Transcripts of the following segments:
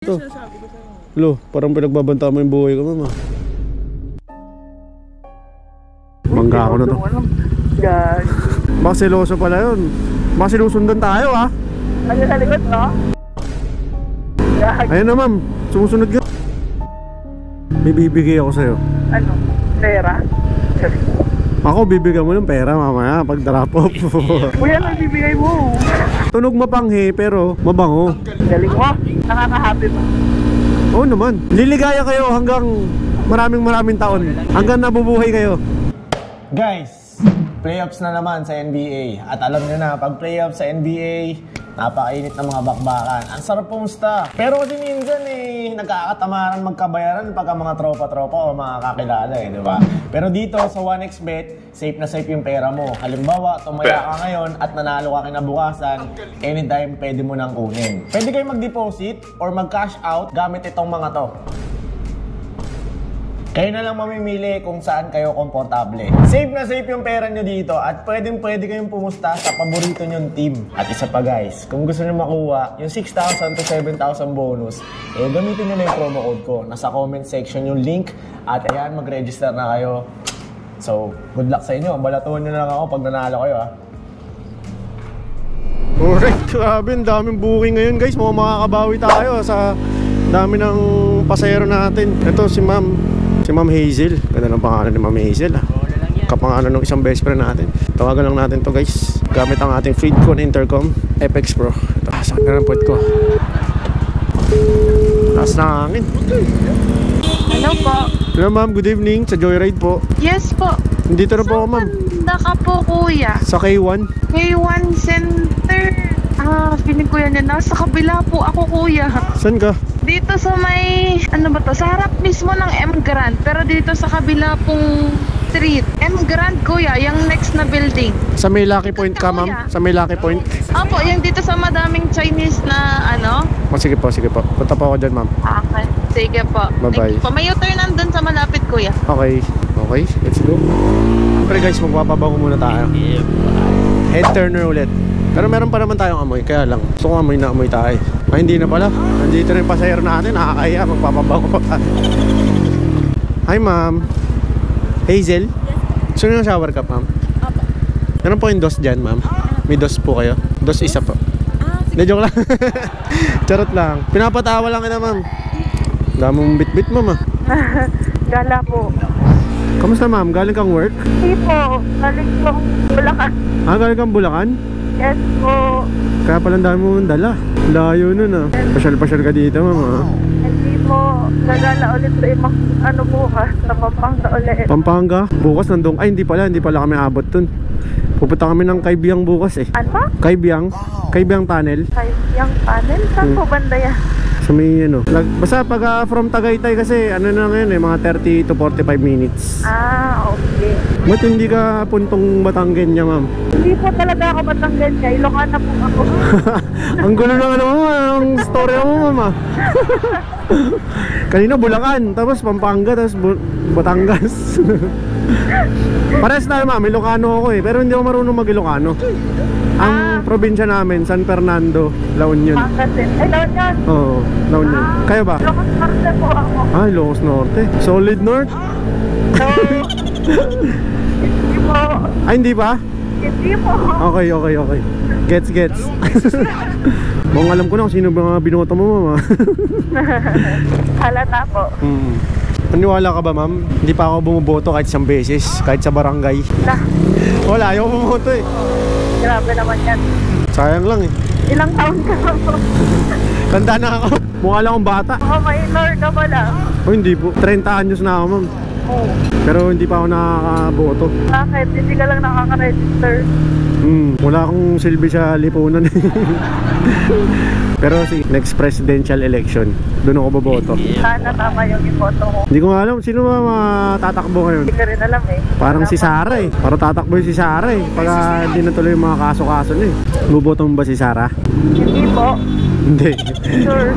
to. Lo, parang pinagbabanta mo yung buhay ko, mama. Mangga ako na to. Baka seloso pala yun. Baka sinusundan tayo, ha? Ano sa likod, no? Ayun na, ma'am. Sumusunod ka. May bibigay ako sa'yo. Ano? Pera? Ako, bibigyan mo ng pera mamaya pag drop off. Kuya, ano bibigay mo? Tunog mapanghi pero mabango. Galing mo. Nakaka-happy mo. Oo naman. Liligaya kayo hanggang maraming taon. Hanggang nabubuhay kayo. Guys, playoffs na naman sa NBA. At alam nyo na, pag playoffs sa NBA, napakainit ng mga bakbakan. Ang sarap pumusta. Pero kasi minsan nagkakatamaran magkabayaran pagka mga tropa-tropa o mga kakilala di ba? Pero dito sa 1xBet, safe na safe yung pera mo. Halimbawa, tumaya ka ngayon at nanalo ka kinabukasan, anytime pwede mo nang kunin. Pwede kayo mag-deposit or mag-cash out gamit itong mga to. Kayo na lang mamimili kung saan kayo komportable. Safe na safe yung pera nyo dito at pwede kayong pumusta sa paborito nyong team. At isa pa guys, kung gusto nyo makuha yung 6,000 to 7,000 bonus, gamitin nyo na yung promo code ko. Nasa comment section yung link at ayan, mag-register na kayo. So, good luck sa inyo. Balatuhan nyo na lang ako pag nanalo kayo ha. Alright, grabe, ang daming booking ngayon guys. Mukhang makakabawi tayo sa dami ng pasayero natin. Ito si Ma'am Hazel. Ganda ng pangalan ni Ma'am Hazel ha. Kapangalan ng isang best friend natin. Tawagan lang natin to guys. Gamit ang ating Freedcon Intercom FX Pro. Ito, sakit na ng puwet ko. Taas na hangin. Hello po. Hello ma'am, good evening. Sa Joyride po. Yes po. Dito na po ako ma'am. Saan ka po kuya? Sa K1. K1 Center. Feeling ko yan nasa kabila po ako kuya. Saan ka? Dito sa may, ano ba to? Sa harap mismo ng M Grand. Pero dito sa kabila pong street. M Grand kuya, yung next na building. Sa may Lucky Point ka ma'am? Sa may Lucky Point? Opo, yung dito sa madaming Chinese na ano. Sige po. Punta po ako dyan ma'am. Okay, sige po. Bye-bye. May U-turn nandun sa malapit kuya. Okay, let's go. Siyempre guys, magpapabango muna tayo. Head turner ulit. Pero meron pa naman tayong amoy, kaya lang gusto ko amoy na amoy tayo. Ay hindi na pala. Nandito na yung pasahero natin, nakakaya, magpapabango pa tayo. Hi ma'am. Hazel? Yes. Gusto nyo ng shower cup ma'am? Opo. Meron po yung dos dyan ma'am? May dos po kayo? Dos isa po. Hindi, joke lang. Charot lang. Pinapatawa lang kita ma'am. Damong bit-bit ma'am ah. Gala po. Kamusta ma'am? Galing kang work? Hindi po. Galing po Bulacan. Galing kang Bulacan? Yes po. Kaya palang dami mo dala. Layo nun ah. Pasyal-pasyal ka dito ma'am ah. Hindi po. Gagala ulit sa ibang ano bukas. Sa Pampanga ulit. Pampanga? Bukas nandun. Ay hindi pala kami abot dun. Pupunta kami ng Kaibiyang bukas eh. Ano? Kaibiyang Tunnel. Kaibiyang Tunnel? Saan po banda yan? Sa may ano. Basta pag from Tagaytay kasi ano na ngayon eh, mga 30 to 45 minutes. Okay. Ba't hindi ka puntong Batanggenya ma'am? Hindi po talaga ako Batanggenya. Ilocana po ako. Ang gulo ng ano mo, ang story mo mama. Kanina Bulacan, tapos Pampanga, tapos Batangas. Pares tayo ma'am, Ilocano ako eh. Pero hindi ako marunong mag-Ilocano. Ang probinsya namin, San Fernando, La Union. Ay, La Union? Oo, La Union. Kayo ba? Ilocos Norte po ako. Ilocos Norte. Solid North? Hindi po. Hindi ba? Hindi po. Okay. Gets. Mukhang alam ko na kung sino ba binoto mo, mama. Halata po. Naniwala ka ba, ma'am? Hindi pa ako bumuboto kahit isang beses, kahit sa barangay. Wala, ayaw bumuboto eh. Grabe naman yan. Sayang lang eh. Ilang taon ka po? Tanda na ako. Mukha lang akong bata. Minor ka pala. Hindi po. 30 anyos na ako, ma'am. Pero hindi pa ako nakakaboto. Bakit? Hindi ka lang nakaka-register? Wala akong silbi sa lipunan. Pero si next presidential election, doon ako boboto. Sana tama yung iboto mo. Hindi ko alam sino ba matatakbo ngayon. Hindi ka rin alam eh. Parang si Sara eh. Parang tatakbo yung si Sara eh. Pag hindi natuloy yung mga kaso-kaso niya eh. Boboto mo ba si Sara? Hindi po. Hindi. Sure.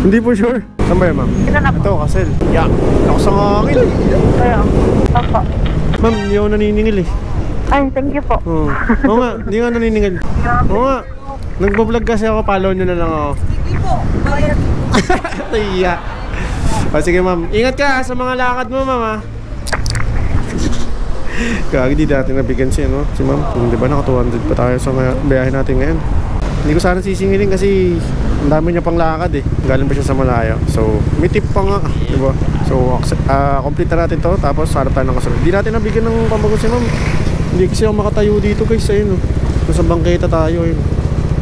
Hindi po sure. Saan ba yun ma'am? Ito, Kasel. Ako sa hangin. Kaya, opo. Ma'am, hindi ako naniningil eh. Ay, thank you po. Oo nga, hindi nga naniningil. Oo nga. Nagbablog kasi ako, follow nyo na lang ako. Iya. Sige ma'am, ingat ka sa mga lakad mo ma'am ha. Kaya di dati nabigyan siya no, si ma'am. Di ba naka 200 pa tayo sa biyahe natin ngayon. Hindi ko sana sisingilin kasi ang dami niya pang lakad eh. Galing pa siya sa malayo. So, may tip pa nga, di ba? So, complete na natin to. Tapos, harap tayo ng kasunod. Hindi natin nabigyan ng pambago si ma'am. Hindi kasi ako makatayo dito guys. Ayun oh. Nasa bangketa tayo ayun.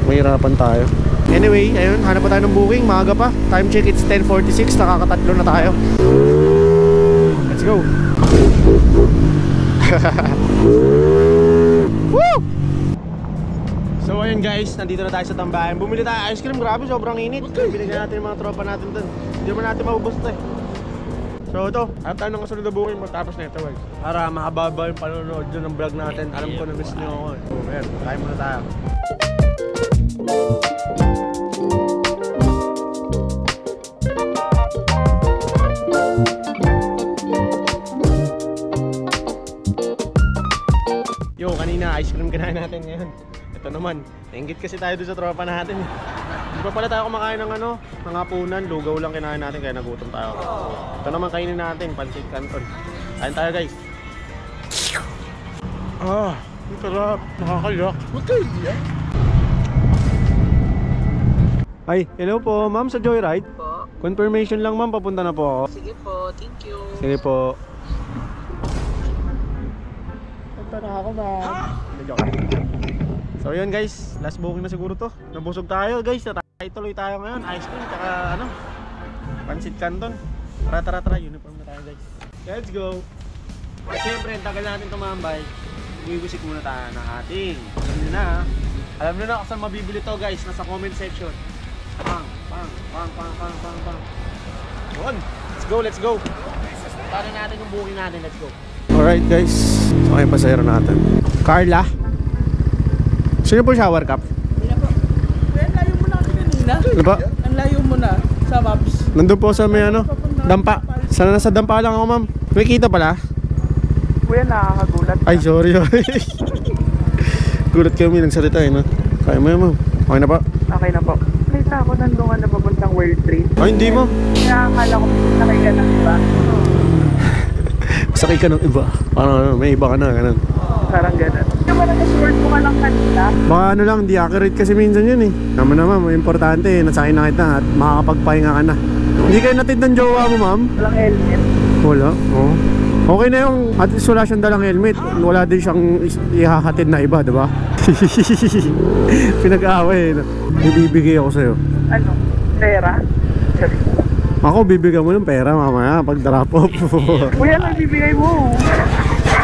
Mahirapan tayo. Anyway, ayun. Hanap pa tayo ng booking. Maaga pa. Time check, it's 10:46. Nakakatatlo na tayo. Let's go. Woo! So ayun guys, nandito na tayo sa tambayan. Bumili tayo ice cream, grabe sobrang init. Binigyan natin yung mga tropa natin dun. Hindi naman natin maubos ito eh. So ito, harap tayo ng kasunod na booking matapos na ito guys. Para makababa yung panonood dun ng vlog natin. Alam ko na miss nyo ako eh. So ayun, tayo muna tayo. Yo, kanina ice cream kinain natin ngayon. Ito naman, nainggit kasi tayo doon sa tropa natin. Hindi pa pala tayo kumakain ng ano, mga hapunan, lugaw lang kinain natin kaya nagutom tayo. Ito naman kainin natin, pancit canton. Kain tayo guys. Ang sarap, nakakayak. Ay, hello po, ma'am sa Joyride. Po. Confirmation lang ma'am, papunta na po ako. Sige po, thank you. Sige po. Punta na ako ma'am. So yun guys, last booking na siguro to. Nabusog tayo guys, tuloy tayo ngayon. Ice cream, tsaka ano, pancit canton. Tara, uniform na tayo guys. Let's go. At syempre, tagal natin tumambay. Bumisik muna tayo ng ating. Alam nyo na kung saan mabibili to guys, nasa comment section. Pang. Yun, let's go. Tara natin yung booking natin, let's go. Alright guys, so yung pasahero natin. Carla. Sino po shower cup? Hindi na po. Kaya layo mo na kanina. Ano ba? Ang layo mo na sa maps. Nandun po sa may ano, dampa. Sana nasa dampa lang ako ma'am. May kita pala? Kuya, nakakagulat. Ay sorry. Gulat kami nagsalita eh no? Kaya mo yun ma'am. Okay na pa? Okay na po. Nakita ako nandungan na papuntang World Trade. Ay hindi ma'am. Kaya akala ko nakay ka ng iba. Sakay ka ng iba. Parang may iba ka na, ganun. Parang gano'n. Hindi ba nag-short mo ka lang kanina? Baka ano lang, di accurate kasi minsan yun eh. Naman naman, importante eh, nasakay na kita at makakapagpahinga ka na. Hindi kayo natid ng jowa mo ma'am? Walang helmet. Wala, oo. Okay na yung, at least wala siyang dalang helmet. Wala din siyang ihahatid na iba, diba? Pinag-aaway eh. Ibibigay ako sa'yo. Ano? Pera? Sorry. Ako, bibigyan mo ng pera mamaya pag drop off. Kuya, nagbibigay mo.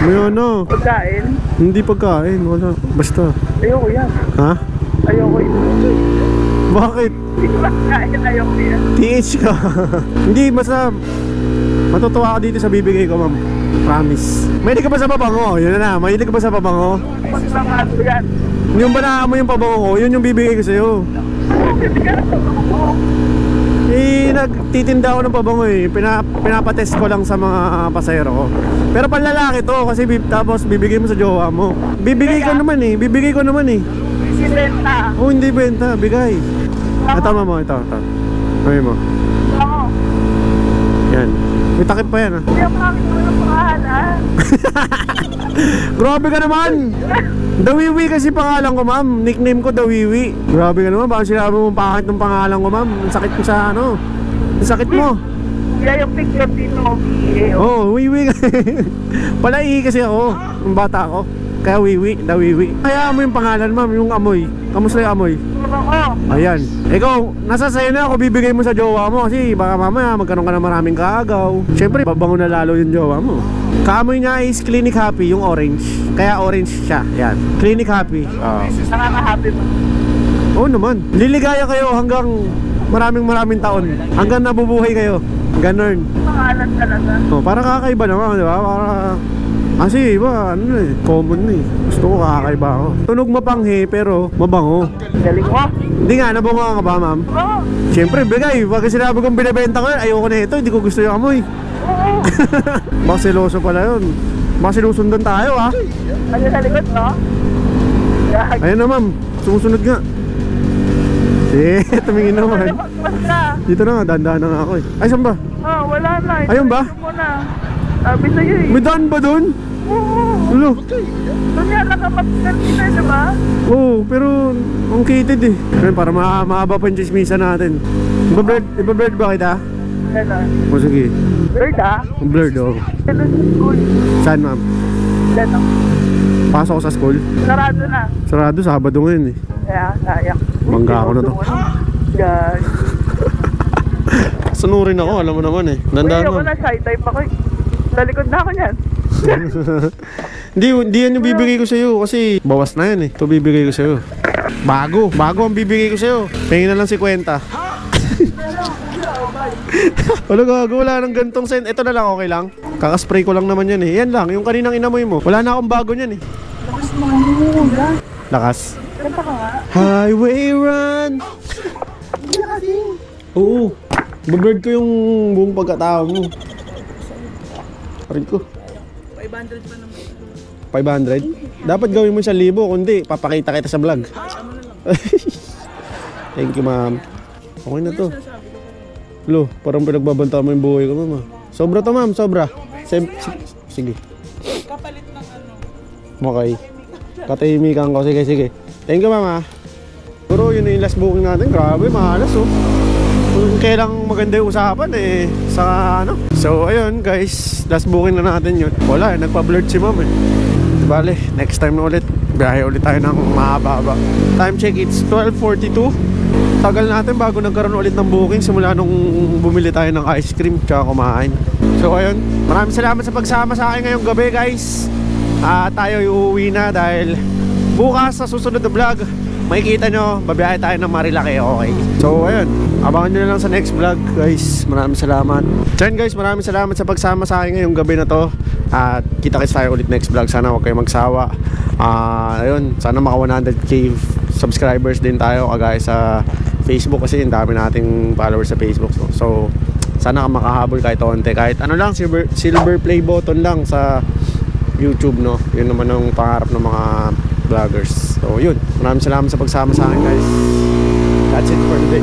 May ano? Pagkain? Hindi pagkain, wala. Basta. Ayoko yan. Ha? Ayoko yan. Bakit? Hindi ko pagkain, ayoko yan. TH ka. Hindi, basta matutuwa ka dito sa bibigay ko, ma'am. Promise. Mahilig ka ba sa pabango? Yun na, mahilig ka ba sa pabango? Paglangato yan. Yung ba naamoy yung pabango ko, yun yung bibigay ko sa'yo. Hindi ka na pabango. Nagtitinda ako ng pabango eh. Pinapatest ko lang sa mga pasahero ko. Pero panlalaki to kasi tapos bibigay mo sa jowa mo. Bibigay ko naman eh. Bibigay ko naman eh. Hindi benta. Oh, hindi benta. Bigay. Tama mo. Ito. Sabi mo. Ako. Yan. May takip pa yan ah. Hindi ako makakita ng pangalan. Grabe ka naman. Dawiwi kasi pangalan ko ma'am. Nickname ko Dawiwi. Grabe ka naman. Bakit sinabi mo pangit ng pangalan ko ma'am? Ang sakit mo sa ano. Ang sakit mo. Kaya yung picture dito, Oh, wiwi ka. Palai kasi ako. Yung bata ako. Kaya wiwi, Dawiwi. Kaya mo yung pangalan ma'am. Yung amoy. Kamusta yung amoy? ako. Ayan. Ikaw, nasa sayo na ako bibigay mo sa jowa mo kasi baka mamaya magkaroon ka ng maraming kaagaw. Siyempre, babango na lalo yung jowa mo. Kaamoy niya is Clinic Happy, yung orange. Kaya orange siya. Yan. Clinic Happy. Nakaka-happy mo. Oo naman. Liligaya kayo hanggang maraming taon. Hanggang nabubuhay kayo. Ganon. Pangalan talaga. Oh, para kakaiba naman, di ba? Para... Kasi iba, ano eh, common na eh. Gusto ko kakaiba ako. Tunog mapanghi pero mabango. Galing mo. Hindi nga, nabungo ka ba ma'am? Oo. Siyempre, bigay. Pag sinabi kong binibenta ko yun, ayoko na ito, hindi ko gusto yung amoy. Oo. Baka seloso pala yun. Baka sinusundan tayo ha. Ano sa likod, no? Ayun na ma'am, sumusunod nga. tumingin naman. Magpas ka. Dito na nga, dahan-dahan na nga ako eh. Ay, saan ba? Oh, wala na. Ayun ba? Ito muna. Sabi sa'yo eh. May daan ba dun? Oo. Ulo. Doon yan nakapagkan kita, diba? Oo, pero ang kitid eh. Ayun, para mahaba pa yung chismisa natin. Iba-blurred ba kita? Gano'n. O sige. Bird ah. Blurred oh. Gano'n sa school. Saan ma'am? Gano'n. Pasok ko sa school? Sarado na. Sarado, Sabado ngayon eh. Kaya, sayang. Bangga ako na to. Yan. Sunurin ako, alam mo naman eh. Uy, Dandaan ako ma'am. na, shy type ako eh. Talikod na ako niyan. Hindi yan yung bibigay ko sa'yo kasi bawas na yan eh. Ito bibigay ko sa'yo. Bago ang bibigay ko sa'yo. Pengin na lang si Kwenta. Wala gago, wala nang gantong sen. Ito na lang, okay lang. Kakaspray ko lang naman yan eh. Yan lang, yung kaninang inamoy mo. Wala na akong bago niyan eh. Lakas mo, ano? Lakas. Kanta ka nga. Highway run. Oo. Babird ko yung buong pagkatao mo. Arin ko. 500 pa naman. 500? Dapat gawin mo 1,000, kundi papakita kita sa vlog. Thank you, ma'am. Okay na to. Lo, parang pinagbabanta mo yung buhay ko, ma'am. Sobra to, ma'am, sobra. Sige. Kapalit ng ano. Okay. Katahimikan ko. Sige. Thank you, ma'am. Pero yun na yung last booking natin. Grabe, mahalas, oh. Kung kailang maganda yung usapan eh sa ano. So ayun guys, last booking na natin yun. Wala, nagpa-blurred si ma'am eh. Bale, next time na ulit. Biyahe ulit tayo ng mahaba-haba. Time check, it's 12:42. Tagal natin bago nagkaroon ulit ng booking simula nung bumili tayo ng ice cream tsaka kumain. So ayun, maraming salamat sa pagsama sa akin ngayong gabi guys. Tayo uuwi na dahil bukas sa susunod na vlog makikita nyo, babiyahe tayo ng Marilaki, okay? So ayun, abangan nyo na lang sa next vlog guys. Maraming salamat. Then guys, maraming salamat sa pagsama sa akin ngayong gabi na to. At kita-kits tayo ulit next vlog. Sana huwag kayong magsawa. Ayun, sana maka 100k subscribers din tayo kagaya sa Facebook kasi ang dami nating followers sa Facebook. So sana makahabol kahit onte, kahit ano lang, silver play button lang sa YouTube, no? Yun naman ang pangarap ng mga vloggers. So yun, maraming salamat sa pagsama sa akin guys. That's it for today.